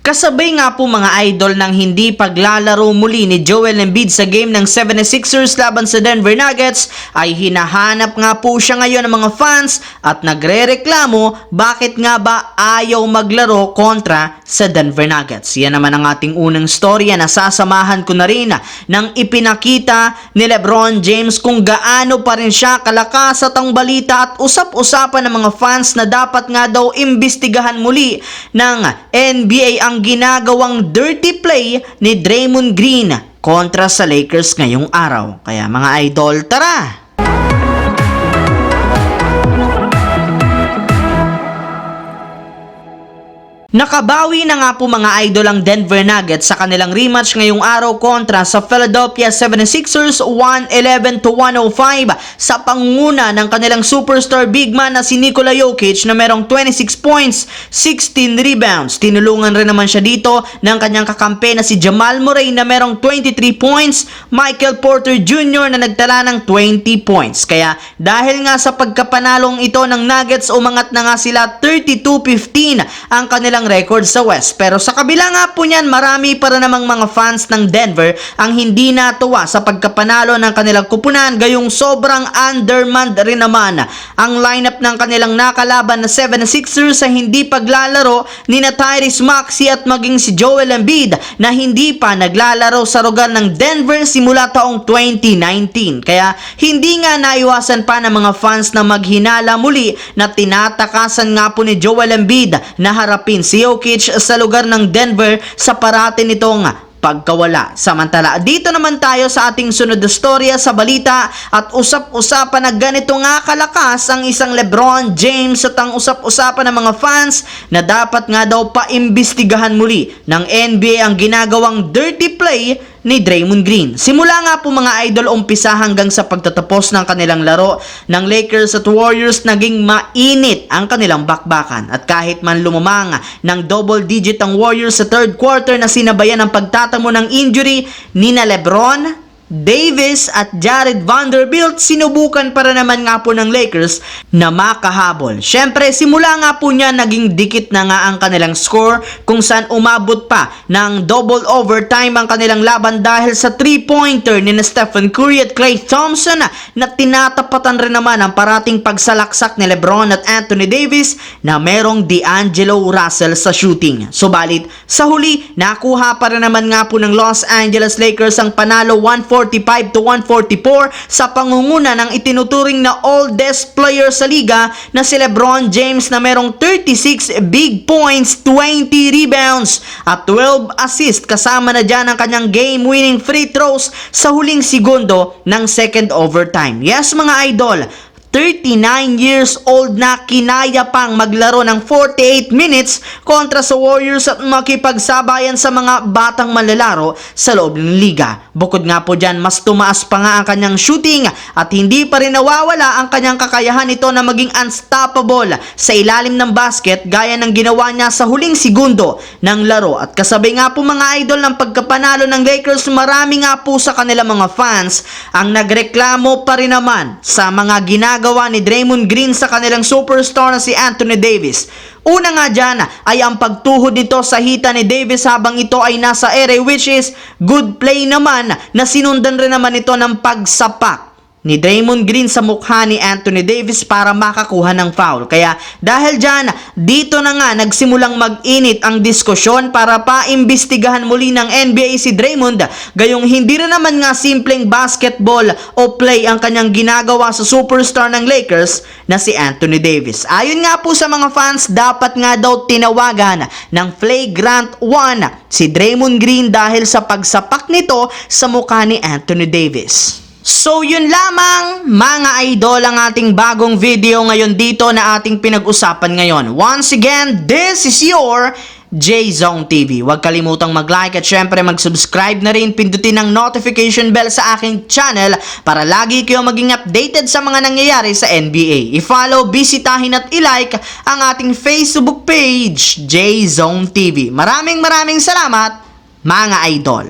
Kasabay nga po mga idol ng hindi paglalaro muli ni Joel Embiid sa game ng 76ers laban sa Denver Nuggets ay hinahanap nga po siya ngayon ng mga fans at nagrereklamo bakit nga ba ayaw maglaro kontra sa Denver Nuggets. Yan naman ang ating unang storya na sasamahan ko na rin ng ipinakita ni LeBron James kung gaano pa rin siya kalakas at ang balita at usap-usapan ng mga fans na dapat nga daw imbestigahan muli ng NBA ang ginagawang dirty play ni Draymond Green kontra sa Lakers ngayong araw. Kaya mga idol, tara! Nakabawi na nga po mga idol ang Denver Nuggets sa kanilang rematch ngayong araw kontra sa Philadelphia 76ers 111-105 sa pangunguna ng kanilang superstar big man na si Nikola Jokic na merong 26 points, 16 rebounds. Tinulungan rin naman siya dito ng kanyang kakampi na si Jamal Murray na merong 23 points, Michael Porter Jr. na nagtala ng 20 points. Kaya dahil nga sa pagkapanalong ito ng Nuggets, umangat na nga sila 32-15 ang kanilang record sa West. Pero sa kabila nga po niyan, marami para namang mga fans ng Denver ang hindi natuwa sa pagkapanalo ng kanilang kupunan, gayong sobrang undermanned rin naman ang lineup ng kanilang nakalaban na 76ers sa hindi paglalaro ni na Tyrese Maxey at maging si Joel Embiid na hindi pa naglalaro sa lugar ng Denver simula taong 2019. Kaya hindi nga naiwasan pa ng mga fans na maghinala muli na tinatakasan nga po ni Joel Embiid na harapin si Jokic sa lugar ng Denver sa parate nitong pagkawala. Samantala, dito naman tayo sa ating sunod na storya sa balita at usap-usapan na ganito nga kalakas ang isang LeBron James at ang usap-usapan ng mga fans na dapat nga daw paimbestigahan muli ng NBA ang ginagawang dirty play ni Draymond Green. Simula nga po mga idol, umpisa hanggang sa pagtatapos ng kanilang laro ng Lakers at Warriors, naging mainit ang kanilang bakbakan. At kahit man lumamang ng double digit ang Warriors sa third quarter na sinabayan ng pagtatamo ng injury ni na LeBron, Davis at Jared Vanderbilt, sinubukan para naman nga po ng Lakers na makahabol. Syempre, simula nga po niya naging dikit na nga ang kanilang score kung saan umabot pa ng double overtime ang kanilang laban dahil sa 3-pointer ni na Stephen Curry at Klay Thompson na tinatapatan rin naman ang parating pagsalaksak ni LeBron at Anthony Davis na merong D'Angelo Russell sa shooting. Subalit, sa huli, nakuha pa rin naman nga po ng Los Angeles Lakers ang panalo 145-144 sa pangunguna ng itinuturing na oldest player sa liga na si LeBron James na merong 36 big points, 20 rebounds at 12 assists, kasama na dyan ang kanyang game-winning free throws sa huling segundo ng second overtime. Yes mga idol, 39 years old na kinaya pang maglaro ng 48 minutes kontra sa Warriors at makipagsabayan sa mga batang manlalaro sa loob ng liga. Bukod nga po dyan, mas tumaas pa nga ang kanyang shooting at hindi pa rin nawawala ang kanyang kakayahan nito na maging unstoppable sa ilalim ng basket gaya ng ginawa niya sa huling segundo ng laro. At kasabay nga po mga idol ng pagkapanalo ng Lakers, marami nga po sa kanilang mga fans ang nagreklamo pa rin naman sa mga ginagawa ni Draymond Green sa kanilang superstar na si Anthony Davis. Una nga dyan ay ang pagtuhod nito sa hita ni Davis habang ito ay nasa ere, which is good play naman na sinundan rin naman ito ng pagsapak ni Draymond Green sa mukha ni Anthony Davis para makakuha ng foul. Kaya dahil dyan, dito na nga nagsimulang mag-init ang diskusyon para paimbestigahan muli ng NBA si Draymond, gayong hindi rin naman nga simpleng basketball o play ang kanyang ginagawa sa superstar ng Lakers na si Anthony Davis. Ayon nga po sa mga fans, dapat nga daw tinawagan ng flagrant 1 si Draymond Green dahil sa pagsapak nito sa mukha ni Anthony Davis. So yun lamang mga idol ang ating bagong video ngayon dito na ating pinag-usapan ngayon. Once again, this is your J-Zone TV. Huwag kalimutang mag-like at syempre mag-subscribe na rin, pindutin ang notification bell sa aking channel para lagi kayo maging updated sa mga nangyayari sa NBA. I-follow, bisitahin at i-like ang ating Facebook page, J-Zone TV. Maraming salamat mga idol.